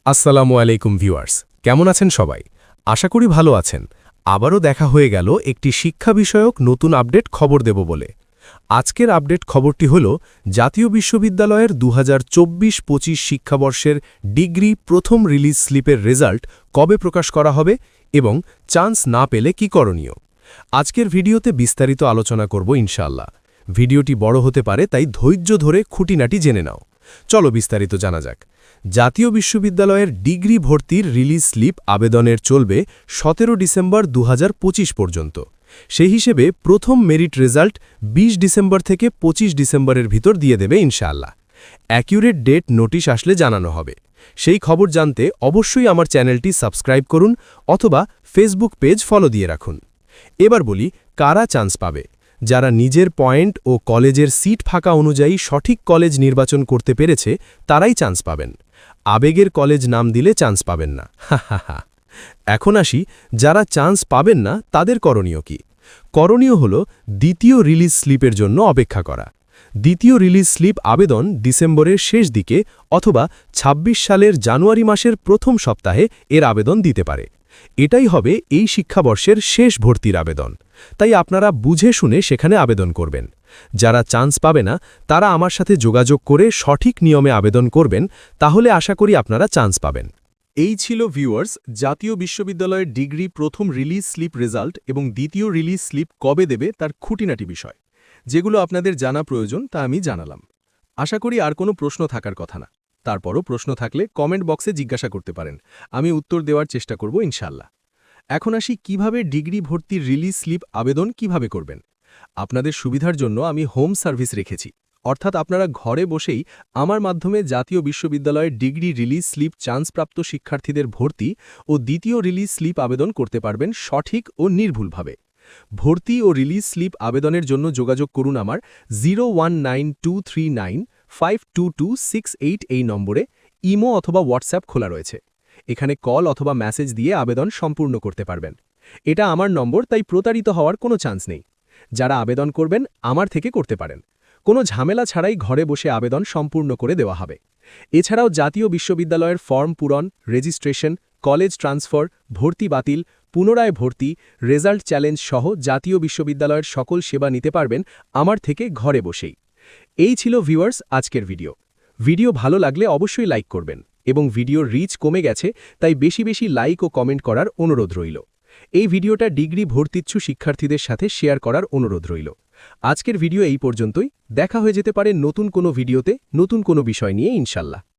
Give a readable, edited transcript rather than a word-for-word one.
আসসালামু আলাইকুম ভিউয়ার্স, কেমন আছেন সবাই? আশা করি ভালো আছেন। আবারও দেখা হয়ে গেল একটি শিক্ষা বিষয়ক নতুন আপডেট খবর দেব বলে। আজকের আপডেট খবরটি হল জাতীয় বিশ্ববিদ্যালয়ের 2024-25 শিক্ষাবর্ষের ডিগ্রি প্রথম রিলিজ স্লিপের রেজাল্ট কবে প্রকাশ করা হবে এবং চান্স না পেলে কি করণীয়। আজকের ভিডিওতে বিস্তারিত আলোচনা করব ইনশাআল্লাহ। ভিডিওটি বড় হতে পারে, তাই ধৈর্য ধরে খুঁটিনাটি জেনে নাও। চলো বিস্তারিত জানা যাক। জাতীয় বিশ্ববিদ্যালয়ের ডিগ্রি ভর্তির রিলিজ স্লিপ আবেদনের চলবে 17 ডিসেম্বর 2025 পর্যন্ত। সেই হিসেবে প্রথম মেরিট রেজাল্ট 20 ডিসেম্বর থেকে 25 ডিসেম্বরের ভিতর দিয়ে দেবে ইনশাআল্লাহ। অ্যাকিউরেট ডেট নোটিশ আসলে জানানো হবে। সেই খবর জানতে অবশ্যই আমার চ্যানেলটি সাবস্ক্রাইব করুন অথবা ফেসবুক পেজ ফলো দিয়ে রাখুন। এবার বলি, কারা চান্স পাবে। যারা নিজের পয়েন্ট ও কলেজের সিট ফাঁকা অনুযায়ী সঠিক কলেজ নির্বাচন করতে পেরেছে তারাই চান্স পাবেন। আবেগের কলেজ নাম দিলে চান্স পাবেন না। এখন আসি, যারা চান্স পাবেন না তাদের করণীয় কি। করণীয় হল দ্বিতীয় রিলিজ স্লিপের জন্য অপেক্ষা করা। দ্বিতীয় রিলিজ স্লিপ আবেদন ডিসেম্বরের শেষ দিকে অথবা ২৬ সালের জানুয়ারি মাসের প্রথম সপ্তাহে এর আবেদন দিতে পারে। এটাই হবে এই শিক্ষাবর্ষের শেষ ভর্তির আবেদন। তাই আপনারা বুঝে শুনে সেখানে আবেদন করবেন। যারা চান্স পাবে না তারা আমার সাথে যোগাযোগ করে সঠিক নিয়মে আবেদন করবেন, তাহলে আশা করি আপনারা চান্স পাবেন। এই ছিল ভিউয়ার্স জাতীয় বিশ্ববিদ্যালয়ের ডিগ্রি প্রথম রিলিজ স্লিপ রেজাল্ট এবং দ্বিতীয় রিলিজ স্লিপ কবে দেবে তার খুঁটিনাটি বিষয়। যেগুলো আপনাদের জানা প্রয়োজন তা আমি জানালাম। আশা করি আর কোনো প্রশ্ন থাকার কথা না। তারপরও প্রশ্ন থাকলে কমেন্ট বক্সে জিজ্ঞাসা করতে পারেন, আমি উত্তর দেওয়ার চেষ্টা করব ইনশাআল্লাহ। এখন আসি কিভাবে ডিগ্রি ভর্তির রিলিজ স্লিপ আবেদন কিভাবে করবেন। আপনাদের সুবিধার জন্য আমি হোম সার্ভিস রেখেছি, অর্থাৎ আপনারা ঘরে বসেই আমার মাধ্যমে জাতীয় বিশ্ববিদ্যালয়ের ডিগ্রি রিলিজ স্লিপ চান্সপ্রাপ্ত শিক্ষার্থীদের ভর্তি ও দ্বিতীয় রিলিজ স্লিপ আবেদন করতে পারবেন সঠিক ও নির্ভুলভাবে। ভর্তি ও রিলিজ স্লিপ আবেদনের জন্য যোগাযোগ করুন আমার 019239522688 এই নম্বরে। ইমো অথবা হোয়াটসঅ্যাপ খোলা রয়েছে। এখানে কল অথবা মেসেজ দিয়ে আবেদন সম্পূর্ণ করতে পারবেন। এটা আমার নম্বর, তাই প্রতারিত হওয়ার কোনো চান্স নেই। যারা আবেদন করবেন আমার থেকে করতে পারেন। কোনো ঝামেলা ছাড়াই ঘরে বসে আবেদন সম্পূর্ণ করে দেওয়া হবে। এছাড়াও জাতীয় বিশ্ববিদ্যালয়ের ফর্ম পূরণ, রেজিস্ট্রেশন, কলেজ ট্রান্সফার, ভর্তি বাতিল, পুনরায় ভর্তি, রেজাল্ট চ্যালেঞ্জ সহ জাতীয় বিশ্ববিদ্যালয়ের সকল সেবা নিতে পারবেন আমার থেকে ঘরে বসেই। এই ছিল ভিউয়ার্স আজকের ভিডিও ভালো লাগলে অবশ্যই লাইক করবেন এবং ভিডিওর রিচ কমে গেছে, তাই বেশি বেশি লাইক ও কমেন্ট করার অনুরোধ রইল। এই ভিডিওটা ডিগ্রি ভর্তিচ্ছু শিক্ষার্থীদের সাথে শেয়ার করার অনুরোধ রইল। আজকের ভিডিও এই পর্যন্তই। দেখা হয়ে যেতে পারে নতুন কোনো ভিডিওতে নতুন কোনো বিষয় নিয়ে ইনশাআল্লাহ।